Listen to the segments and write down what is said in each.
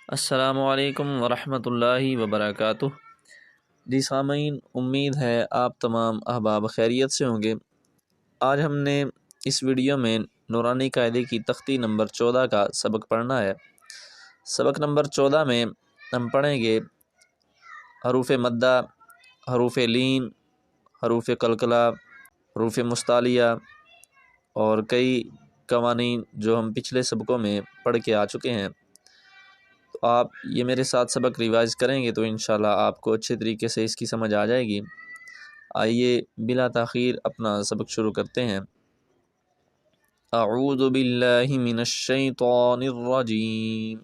السلام علیکم ورحمۃ اللہ وبرکاتہ۔ جی سامعین، امید ہے آپ تمام احباب خیریت سے ہوں گے۔ آج ہم نے اس ویڈیو میں نورانی قاعدے کی تختی نمبر 14 کا سبق پڑھنا ہے۔ سبق نمبر 14 میں ہم پڑھیں گے حروف مدہ، حروف لین، حروف قلقلہ، حروف مستعلیہ اور کئی قوانین جو ہم پچھلے سبقوں میں پڑھ کے آ چکے ہیں۔ تو آپ یہ میرے ساتھ سبق ریوائز کریں گے تو انشاءاللہ آپ کو اچھے طریقے سے اس کی سمجھ آ جائے گی۔ آئیے بلا تاخیر اپنا سبق شروع کرتے ہیں۔ اعوذ باللہ من الشیطان الرجیم،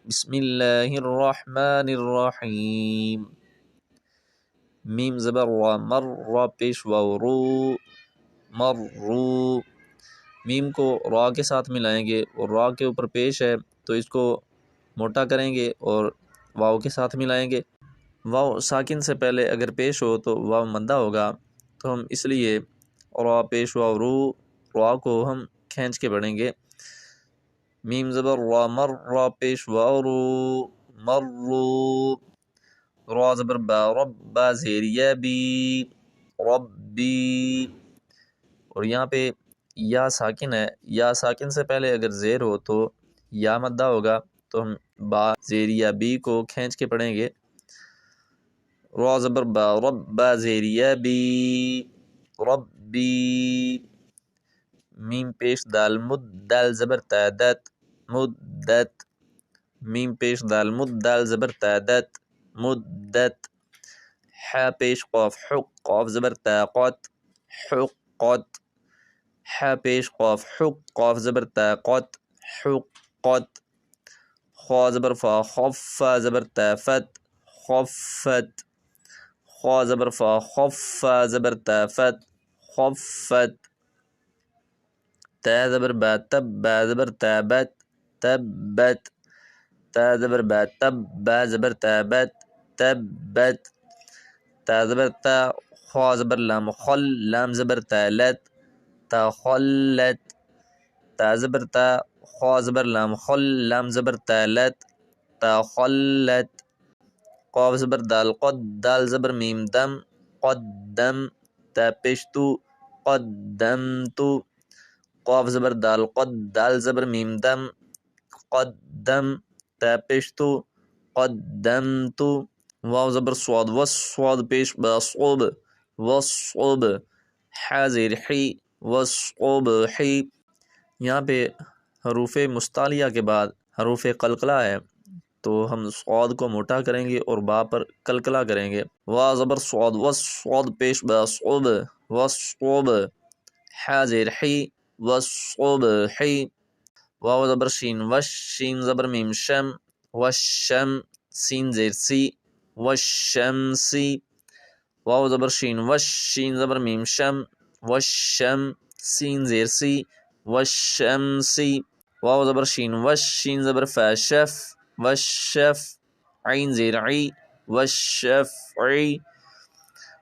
بسم اللہ الرحمن الرحیم۔ میم زبر را، مر، را پیش واو، رو، مرو۔ میم کو را کے ساتھ ملائیں گے اور را کے اوپر پیش ہے تو اس کو موٹا کریں گے اور واو کے ساتھ ملائیں گے۔ واو ساکن سے پہلے اگر پیش ہو تو واو مدہ ہوگا، تو ہم اس لیے را پیش واو رو، را کو ہم کھینچ کے پڑھیں گے۔ میم زبر را، مر، را پیش واو رو، مرو۔ را زبر با، رب، با زیر یا، بی، ربی۔ اور یہاں پہ یا ساکن ہے، یا ساکن سے پہلے اگر زیر ہو تو یا مدہ ہوگا، تو ہم با زیر یا بی کو کھینچ کے پڑھیں گے۔ را زبر با، رب، با زیر یا، بی، ربی۔ میم پیش دال، مد، دال زبر تا، دت، مدت۔ میم پیش دال، مد، دال زبر تا، دت، مدت۔ ح پیش قاف، حق، قاف زبر تا، قت، حقت۔ ح پیش قاف، حق، قاف زبر تا، قت، حقت۔ خا زبر فا، خف، فا زبر تا، فت، خفت۔ خا زبر فا، خف، فا زبر تا، فت، خفت۔ تا زبر با، تب، با زبر تا، بت، تبت۔ تا زبر با، تب، با زبر تا، بت، تبت۔ تا زبر تا، خا زبر لام، خل، لام زبر تا، لت، تخلت۔ تا زبر تا، خا زبر لام، خل، لام زبر تا، لت، تخلت۔ قاف زبر دال، قد، دال زبر میم، دم، قدم۔ تا پیش تو، قدمت۔ قاف زبر دال، قد، دال زبر میم، دم، قدم۔ تا پیش تو، قدمت۔ واو زبر صاد، وس، صاد پیش با، صوب، وصوب۔ ح زیر حی، وصبحی۔ یہاں پہ حروف مستعلیہ کے بعد حروف قلقلہ ہے تو ہم صاد کو موٹا کریں گے اور با پر قلقلہ کریں گے۔ وا زبر صاد، وس، صاد پیش با، صوب، وصوب۔ ح زیر حی، وصبحی۔ واو زبر شین، وش، شین زبر میم، شم، وشم۔ سین زیر سی، وشمسی۔ واو زبر شین، وش، شین زبر میم، شم، وشم۔ سین زیر سی، وشمسی۔ واو زبر شین، وش، شین زبر فا، شف، وشف۔ عین زیر عی، وشفعی۔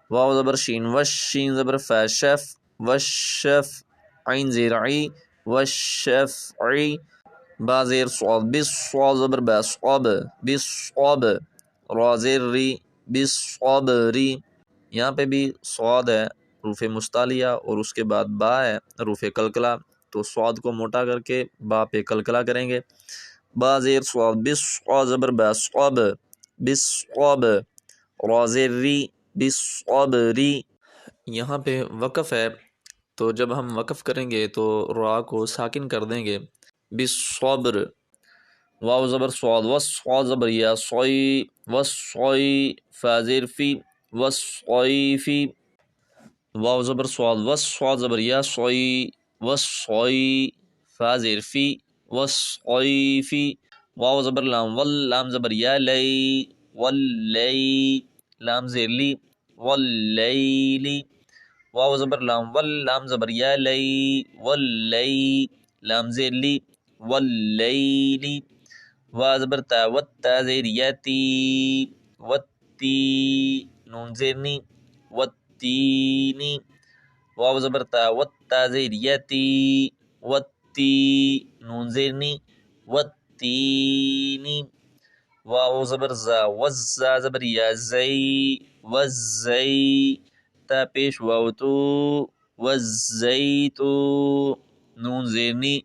واو زبر شین، وش، شین زبر فا، شف، وشف۔ عین زیر عی، وشفعی۔ با زیر صاد، بس، صاد زبر با، صاب، بصاب۔ را زیر ری، بصبری۔ یہاں پہ بھی صاد ہے حروف مستعلیہ اور اس کے بعد با ہے حروف قلقلہ، تو صاد کو موٹا کر کے با پہ قلقلہ کریں گے۔ با زیر صاد، بس، صاد زبر با، صاب، بصاب۔ را زیر ری، بصبری۔ یہاں پہ وقف ہے تو جب ہم وقف کریں گے تو را کو ساکن کر دیں گے، بالصبر۔ واو زبر صاد، وس، صاد زبر یا، صوی، وصوی۔ فا زیر فی، وصویفی۔ واو زبر صاد، وس، صاد زبر یا، صوی، وصوی۔ فا زیر فی، وصویفی۔ واو زبر لام، ول، لام زبر یا، لی، ولی۔ لام زیر لی، ولیلی۔ واو زبر لام، ول، لام زبر یا، لی، ولی۔ لام زیر لی، ولیلی۔ وا زبر تا، وت، تا زیر یا، تی، وتی۔ نون زیر نی، وتینی۔ واو زبر تا، وت، تا زیر یا، تی، وتی۔ نون زیر نی، وتینی۔ واو زبر زا وزا زبر یا زئی وزئی تا پیش واو تو وزیتو نون زیر نی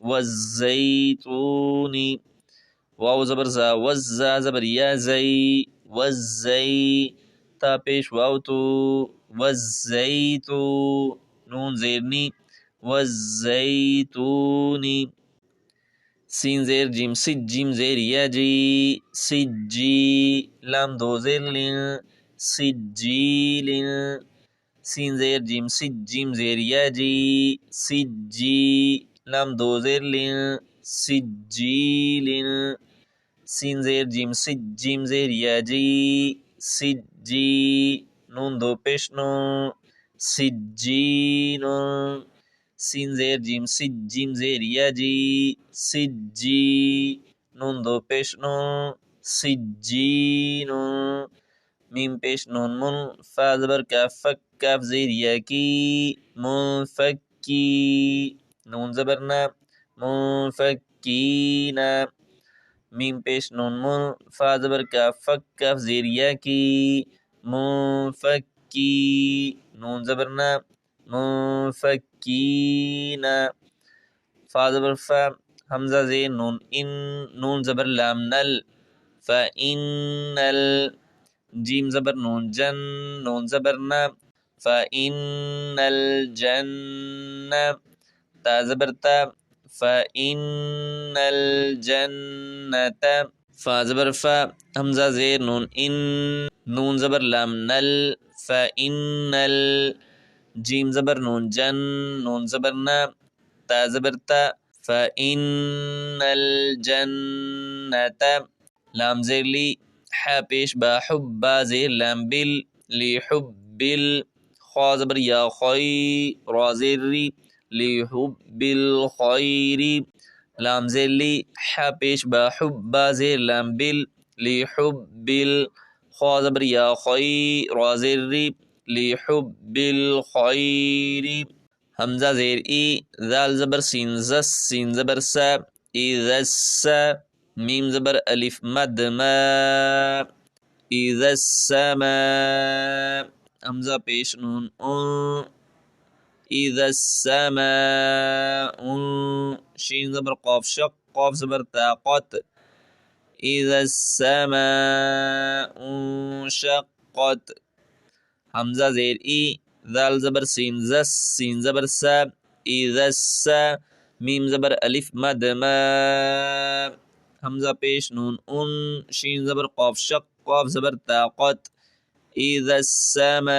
وزیتونی واو زبر زا وزا زبر یا زئی وزئی تا پیش واو تو وزیتو نون زیر نی وزیتونی سین زیر جیم سج جیم زیر یا جی سجی لام دو زیر لین سجیلین سین زیر جیم سج جیم زیر یا جی سجی لام دو زیر لین سجیلین سین زیر جیم سج جیم زیر یا جی سجی نون دو پیش نو سجینو سین زیر جیم سج جیم زیر یا جی سجی نون دو پیش نو سجینو میم پیش نون من فا زبر کاف فک کاف زیر یا کی منفکی نون زبر نا منفکینا میم پیش نون من فا زبر کاف فک کاف زیر یا کی منفکی نون زبر نا منفکینا فا زبر فا حمزہ زیر نون ان نون زبر لام نل فإنل جیم زبر نون جن نون زبر نا فإن الجنة تا زبر تا فإن الجنة فا زبر فا حمزہ زیر نون ان نون زبر لام نل فإن جیم زبر نون جن نون زبر نا تا زبر تا فإن الجنة لام زیر لی حا پیش با حب با زیر لام بل لی حب بل خوا زبر یا خوی را زیر ری لی حب الخیر لام زیر لی حا پیش با حب با زیر لام بل لی حب بل خوا زبر یا خوی را زیر ری لی حب الخیر حمزہ زیر ای ذال زبر سین زس سین زبر سا اذا السا میم زبر الف مد ما اذا السماء حمزہ پیش نون اذا السماء شین زبر قاف شق قاف زبر طاقت اذا السماء انشقت حمزہ زیر ای ذال زبر سین زس سین زبر سا اذا السا میم زبر الف مد ما حمزہ پیش نون شین زبر قاف شق قاف زبر طاقت اذا السماء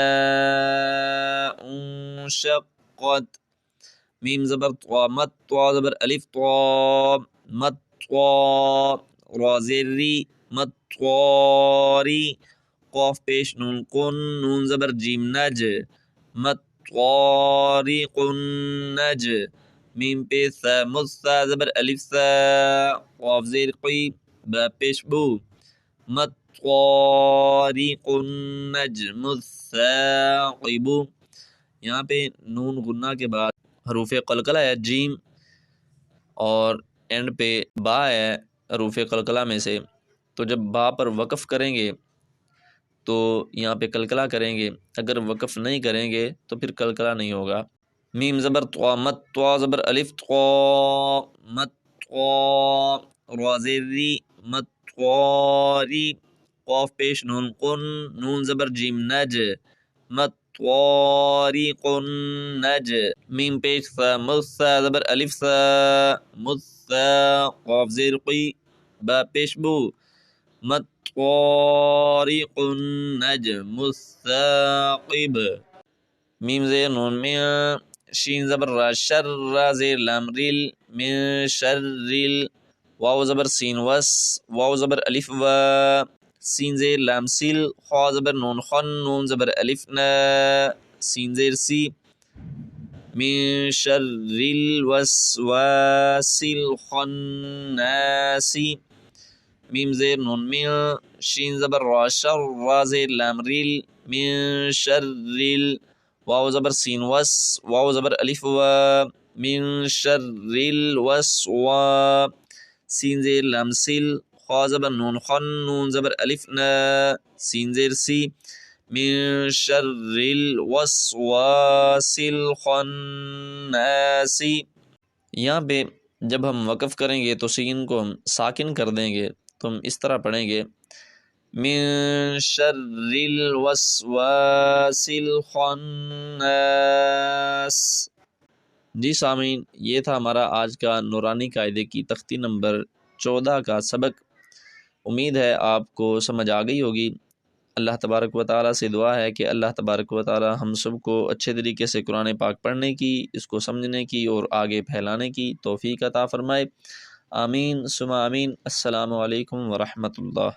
انشقت میم زبر طوا مت طوا زبر الف طوا مت طوا را زیر ری مت طواری قاف پیش نون قن نون زبر جیم نج مت طارق نج میم پیش ثا مثا زبر الف ثا قاف زیر قی با پیش بو مت طارق النجم الثاقب یہاں پہ نون غنہ کے بعد حروف قلقلہ ہے جیم اور اینڈ پہ با ہے حروف قلقلہ میں سے تو جب با پر وقف کریں گے تو یہاں پہ قلقلہ کریں گے اگر وقف نہیں کریں گے تو پھر قلقلہ نہیں ہوگا میم زبر طوا مت طوا زبر الف طوا مت طوا را زیر ری مت طواری قاف پیش نون قن نون زبر جیم نج مت طوارق نج میم پیش ثا مثا زبر الف ثا مثا قاف زیر قی با پیش بو مت طارق النجم الثاقب میم زیر نون من شین زبر را شر را زیر لام ریل من شر ریل واو زبر سین وس واو زبر الف و سین زیر لام سیل خوا زبر نون خن نون زبر الف نا سین زیر سی من شر الوسواس الخناس میم زیر نون من شین زبر را شر را زیر لام ریل من شر واو زبر سین وس واو زبر الف و من شر الوسوا سین زیر لام سل خا زبر نون خن نون زبر الف نا سین زیر سی من شر الوسواس الخناس. یہاں پہ جب ہم وقف کریں گے تو سین کو ہم ساکن کر دیں گے، تو ہم اس طرح پڑھیں گے من شر الوسواس الخناس. جی سامعین، یہ تھا ہمارا آج کا نورانی قاعدے کی تختی نمبر 14 کا سبق. امید ہے آپ کو سمجھ آ گئی ہوگی. اللہ تبارک و تعالیٰ سے دعا ہے کہ اللہ تبارک و تعالیٰ ہم سب کو اچھے طریقے سے قرآن پاک پڑھنے کی، اس کو سمجھنے کی اور آگے پھیلانے کی توفیق عطا فرمائے. آمین ثم آمین. السلام علیکم ورحمۃ اللہ.